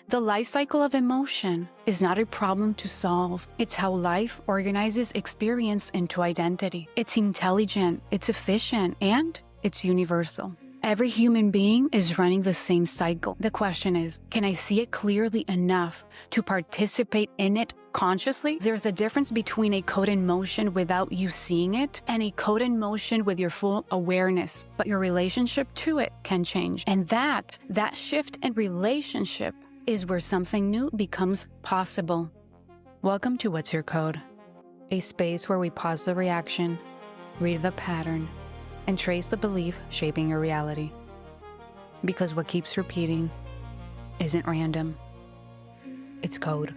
The life cycle of emotion is not a problem to solve. It's how life organizes experience into identity. It's intelligent, it's efficient, and it's universal. Every human being is running the same cycle. The question is, can I see it clearly enough to participate in it consciously? There's a difference between a code in motion without you seeing it and a code in motion with your full awareness, but your relationship to it can change. And that shift in relationship is where something new becomes possible. Welcome to What's Your Code? A space where we pause the reaction, read the pattern, and trace the belief shaping your reality. Because what keeps repeating isn't random, it's code.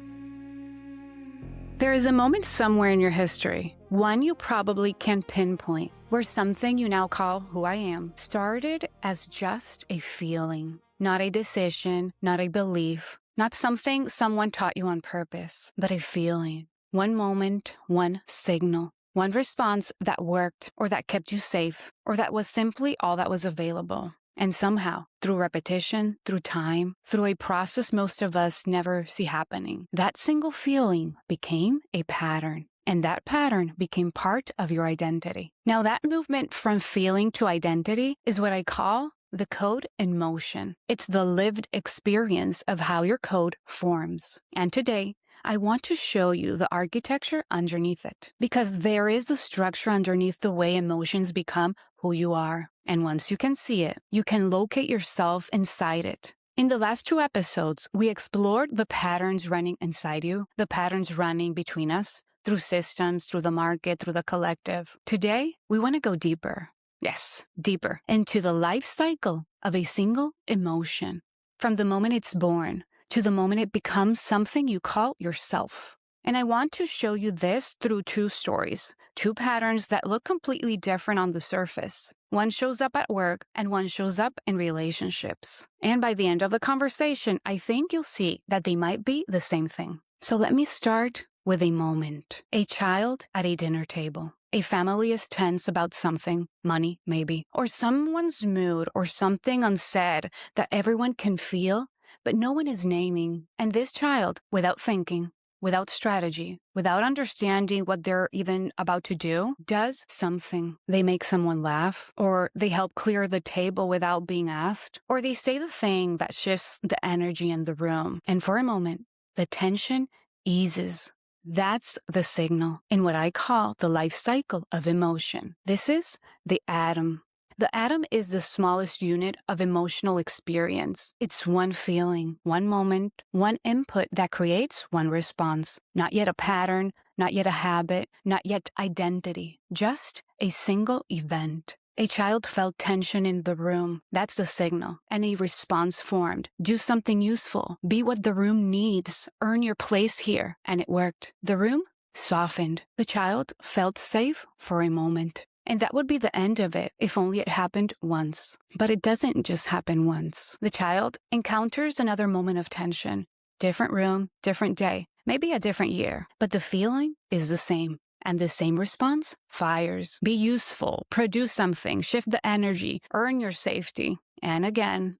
There is a moment somewhere in your history, one you probably can pinpoint, where something you now call who I am started as just a feeling, not a decision, not a belief, not something someone taught you on purpose, but a feeling. One moment, one signal. One response that worked, or that kept you safe, or that was simply all that was available. And somehow, through repetition, through time, through a process most of us never see happening, that single feeling became a pattern. And that pattern became part of your identity. Now that movement from feeling to identity is what I call the code in motion. It's the lived experience of how your code forms. And today, I want to show you the architecture underneath it, because there is a structure underneath the way emotions become who you are. And once you can see it, you can locate yourself inside it. In the last 2 episodes, we explored the patterns running inside you, the patterns running between us, through systems, through the market, through the collective. Today, we want to go deeper. Yes, deeper into the life cycle of a single emotion. From the moment it's born to the moment it becomes something you call yourself. And I want to show you this through 2 stories, 2 patterns that look completely different on the surface. One shows up at work and one shows up in relationships. And by the end of the conversation, I think you'll see that they might be the same thing. So let me start with a moment. A child at a dinner table. A family is tense about something, money maybe, or someone's mood or something unsaid that everyone can feel, but no one is naming. And this child, without thinking, without strategy, without understanding what they're even about to do, does something. They make someone laugh, or they help clear the table without being asked, or they say the thing that shifts the energy in the room. And for a moment, the tension eases. That's the signal in what I call the life cycle of emotion. This is the atom. The atom is the smallest unit of emotional experience. It's one feeling, one moment, one input that creates one response. Not yet a pattern, not yet a habit, not yet identity. Just a single event. A child felt tension in the room. That's the signal. And a response formed. Do something useful. Be what the room needs. Earn your place here. And it worked. The room softened. The child felt safe for a moment. And that would be the end of it if only it happened once. But it doesn't just happen once. The child encounters another moment of tension. Different room, different day, maybe a different year. But the feeling is the same. And the same response fires. Be useful, produce something, shift the energy, earn your safety. And again,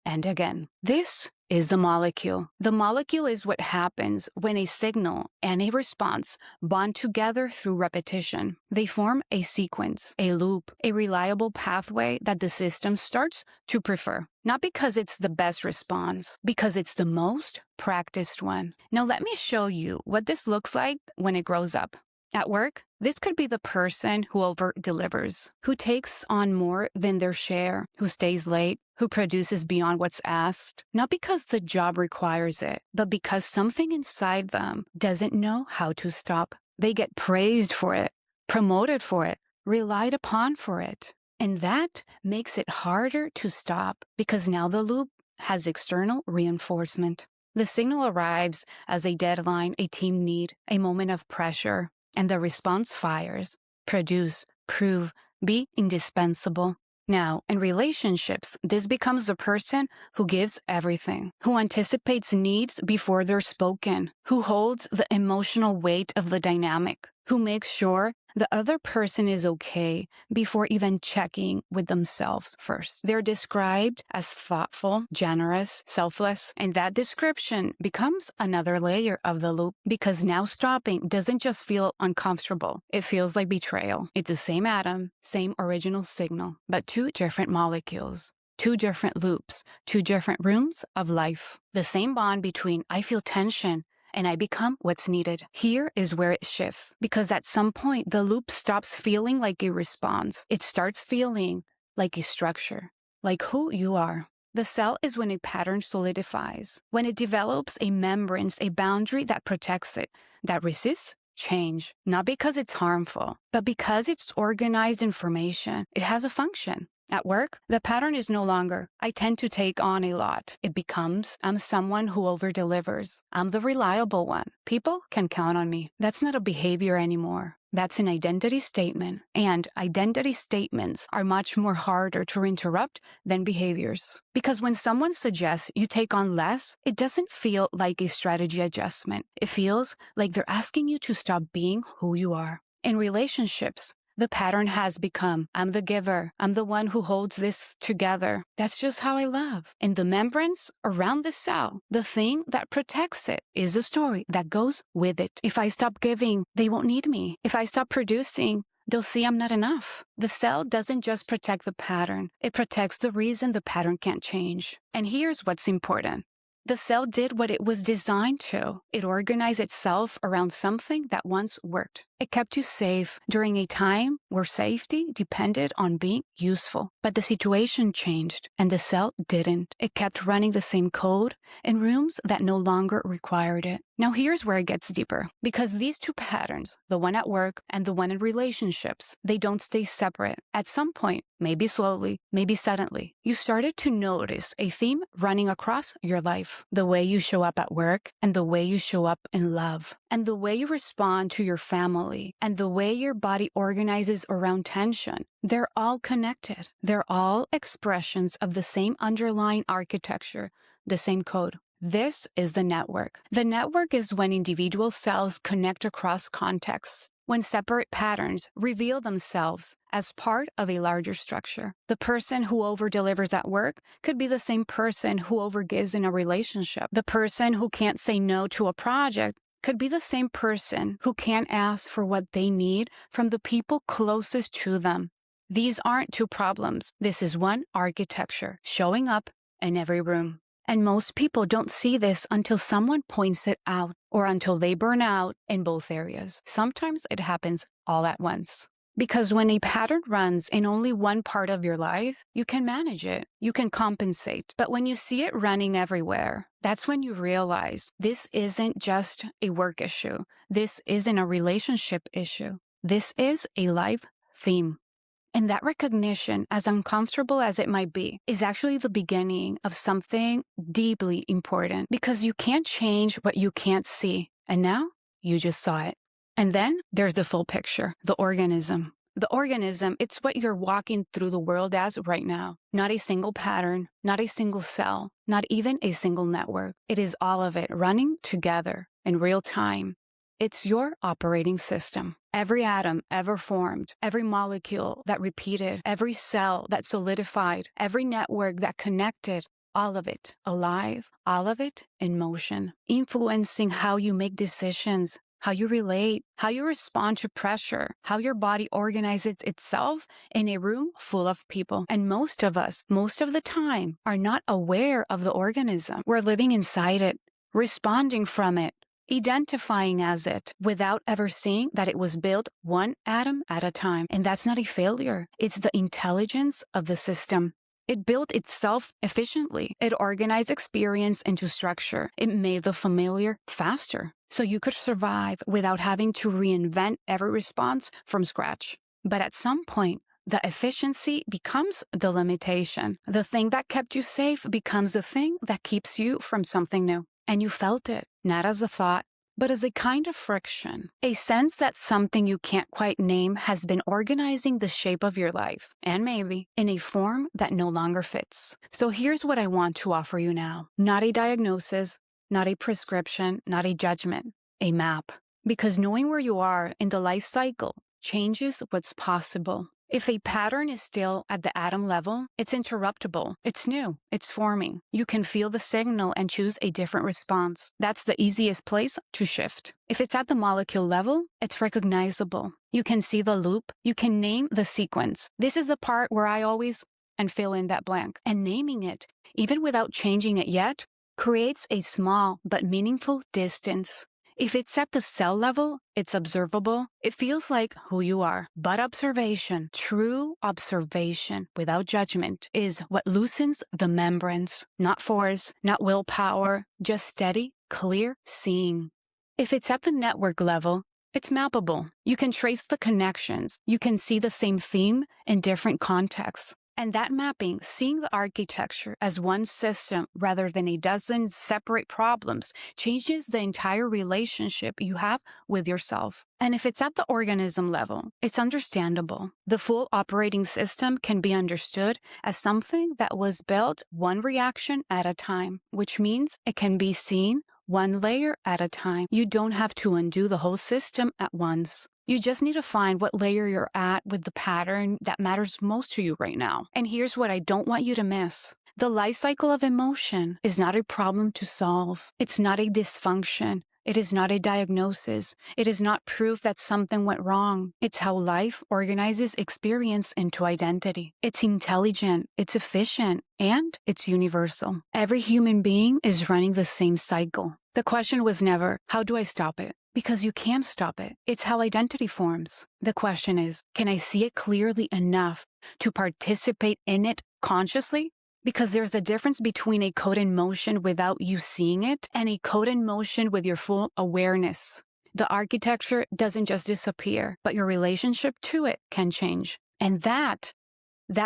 and again. This is the molecule. The molecule is what happens when a signal and a response bond together through repetition. They form a sequence, a loop, a reliable pathway that the system starts to prefer. Not because it's the best response, because it's the most practiced one. Now let me show you what this looks like when it grows up. At work, this could be the person who over-delivers, who takes on more than their share, who stays late, who produces beyond what's asked, not because the job requires it, but because something inside them doesn't know how to stop. They get praised for it, promoted for it, relied upon for it. And that makes it harder to stop because now the loop has external reinforcement. The signal arrives as a deadline, a team need, a moment of pressure. And the response fires, produce, prove, be indispensable. Now, in relationships, this becomes the person who gives everything, who anticipates needs before they're spoken, who holds the emotional weight of the dynamic, who makes sure the other person is okay before even checking with themselves first. They're described as thoughtful, generous, selfless, and that description becomes another layer of the loop because now stopping doesn't just feel uncomfortable. It feels like betrayal. It's the same atom, same original signal, but two different molecules. Two different loops, two different rooms of life. The same bond between I feel tension and I become what's needed. Here is where it shifts, because at some point, the loop stops feeling like a response. It starts feeling like a structure, like who you are. The cell is when a pattern solidifies, when it develops a membrane, a boundary that protects it, that resists change, not because it's harmful, but because it's organized information. It has a function. At work, the pattern is no longer, I tend to take on a lot. It becomes, I'm someone who over-delivers. I'm the reliable one. People can count on me. That's not a behavior anymore. That's an identity statement. And identity statements are much more harder to interrupt than behaviors. Because when someone suggests you take on less, it doesn't feel like a strategy adjustment. It feels like they're asking you to stop being who you are. In relationships, the pattern has become, I'm the giver. I'm the one who holds this together. That's just how I love. And the membranes around the cell, the thing that protects it, is the story that goes with it. If I stop giving, they won't need me. If I stop producing, they'll see I'm not enough. The cell doesn't just protect the pattern. It protects the reason the pattern can't change. And here's what's important. The cell did what it was designed to. It organized itself around something that once worked. It kept you safe during a time where safety depended on being useful. But the situation changed, and the cell didn't. It kept running the same code in rooms that no longer required it. Now here's where it gets deeper. Because these two patterns, the one at work and the one in relationships, they don't stay separate. At some point, maybe slowly, maybe suddenly, you started to notice a theme running across your life. The way you show up at work, and the way you show up in love, and the way you respond to your family, and the way your body organizes around tension. They're all connected. They're all expressions of the same underlying architecture, the same code. This is the network. The network is when individual cells connect across contexts, when separate patterns reveal themselves as part of a larger structure. The person who over-delivers at work could be the same person who overgives in a relationship. The person who can't say no to a project could be the same person who can't ask for what they need from the people closest to them. These aren't two problems. This is one architecture showing up in every room. And most people don't see this until someone points it out or until they burn out in both areas. Sometimes it happens all at once. Because when a pattern runs in only one part of your life, you can manage it, you can compensate. But when you see it running everywhere, that's when you realize this isn't just a work issue. This isn't a relationship issue. This is a life theme. And that recognition, as uncomfortable as it might be, is actually the beginning of something deeply important, because you can't change what you can't see. And now you just saw it. And then there's the full picture, the organism. The organism, it's what you're walking through the world as right now. Not a single pattern, not a single cell, not even a single network. It is all of it running together in real time. It's your operating system. Every atom ever formed, every molecule that repeated, every cell that solidified, every network that connected, all of it alive, all of it in motion, influencing how you make decisions, how you relate, how you respond to pressure, how your body organizes itself in a room full of people. And most of us, most of the time, are not aware of the organism. We're living inside it, responding from it, identifying as it, without ever seeing that it was built one atom at a time. And that's not a failure. It's the intelligence of the system. It built itself efficiently. It organized experience into structure. It made the familiar faster, so you could survive without having to reinvent every response from scratch. But at some point, the efficiency becomes the limitation. The thing that kept you safe becomes the thing that keeps you from something new. And you felt it, not as a thought, but as a kind of friction, a sense that something you can't quite name has been organizing the shape of your life, and maybe in a form that no longer fits. So here's what I want to offer you now. Not a diagnosis, not a prescription, not a judgment, a map. Because knowing where you are in the life cycle changes what's possible. If a pattern is still at the atom level, it's interruptible. It's new. It's forming. You can feel the signal and choose a different response. That's the easiest place to shift. If it's at the molecule level, it's recognizable. You can see the loop. You can name the sequence. This is the part where I always and fill in that blank. And naming it, even without changing it yet, creates a small but meaningful distance. If it's at the cell level, it's observable. It feels like who you are. But observation, true observation without judgment, is what loosens the membranes. Not force, not willpower, just steady, clear seeing. If it's at the network level, it's mappable. You can trace the connections. You can see the same theme in different contexts. And that mapping, seeing the architecture as one system rather than a dozen separate problems, changes the entire relationship you have with yourself. And if it's at the organism level, it's understandable. The full operating system can be understood as something that was built one reaction at a time, which means it can be seen one layer at a time. You don't have to undo the whole system at once. You just need to find what layer you're at with the pattern that matters most to you right now. And here's what I don't want you to miss. The life cycle of emotion is not a problem to solve. It's not a dysfunction. It is not a diagnosis. It is not proof that something went wrong. It's how life organizes experience into identity. It's intelligent, it's efficient, and it's universal. Every human being is running the same cycle. The question was never, how do I stop it? Because you can't stop it. It's how identity forms. The question is, can I see it clearly enough to participate in it consciously? Because there's a difference between a code in motion without you seeing it and a code in motion with your full awareness. The architecture doesn't just disappear, but your relationship to it can change. And that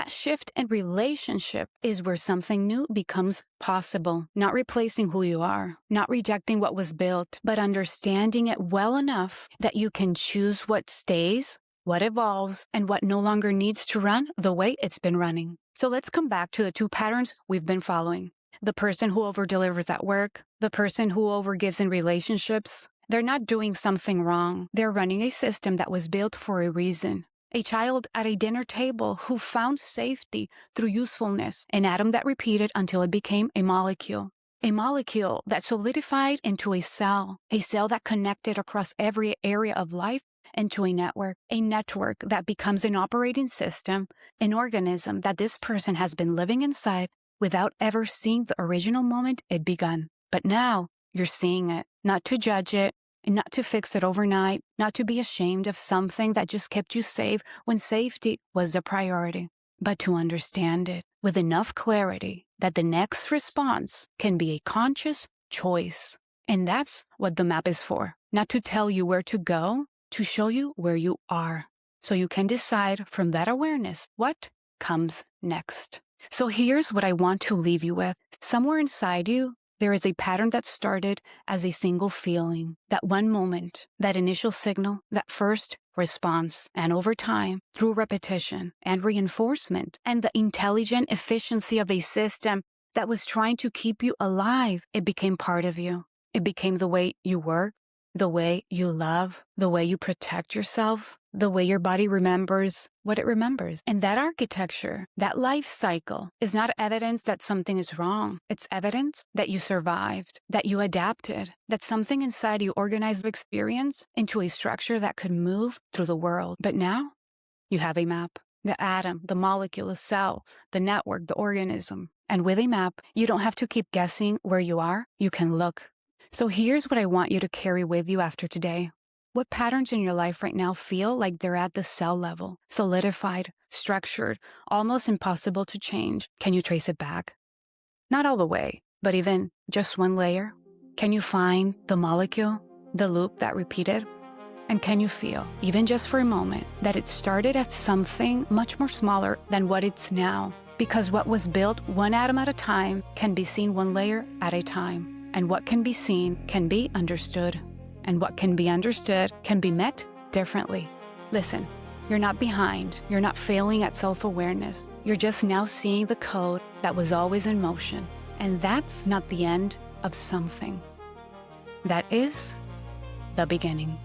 shift in relationship is where something new becomes possible. Not replacing who you are, not rejecting what was built, but understanding it well enough that you can choose what stays, what evolves, and what no longer needs to run the way it's been running. So let's come back to the two patterns we've been following. The person who over-delivers at work, the person who over-gives in relationships. They're not doing something wrong. They're running a system that was built for a reason. A child at a dinner table who found safety through usefulness, an atom that repeated until it became a molecule that solidified into a cell that connected across every area of life into a network that becomes an operating system, an organism that this person has been living inside without ever seeing the original moment it begun. But now you're seeing it, not to judge it, and not to fix it overnight, not to be ashamed of something that just kept you safe when safety was the priority, but to understand it with enough clarity that the next response can be a conscious choice. And that's what the map is for, not to tell you where to go, to show you where you are, so you can decide from that awareness what comes next. So here's what I want to leave you with. Somewhere inside you, there is a pattern that started as a single feeling, that one moment, that initial signal, that first response. And over time, through repetition and reinforcement and the intelligent efficiency of a system that was trying to keep you alive, it became part of you. It became the way you work, the way you love, the way you protect yourself, the way your body remembers what it remembers. And that architecture, that life cycle, is not evidence that something is wrong. It's evidence that you survived, that you adapted, that something inside you organized experience into a structure that could move through the world. But now you have a map, the atom, the molecule, the cell, the network, the organism. And with a map, you don't have to keep guessing where you are. You can look. So here's what I want you to carry with you after today. What patterns in your life right now feel like they're at the cell level, solidified, structured, almost impossible to change? Can you trace it back? Not all the way, but even just one layer? Can you find the molecule, the loop that repeated? And can you feel, even just for a moment, that it started as something much more smaller than what it's now? Because what was built one atom at a time can be seen one layer at a time. And what can be seen can be understood. And what can be understood can be met differently. Listen, you're not behind. You're not failing at self-awareness. You're just now seeing the code that was always in motion. And that's not the end of something. That is the beginning.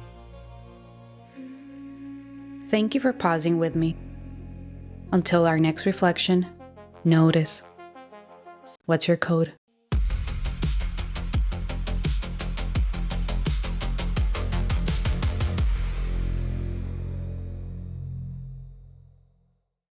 Thank you for pausing with me. Until our next reflection, notice. What's your code?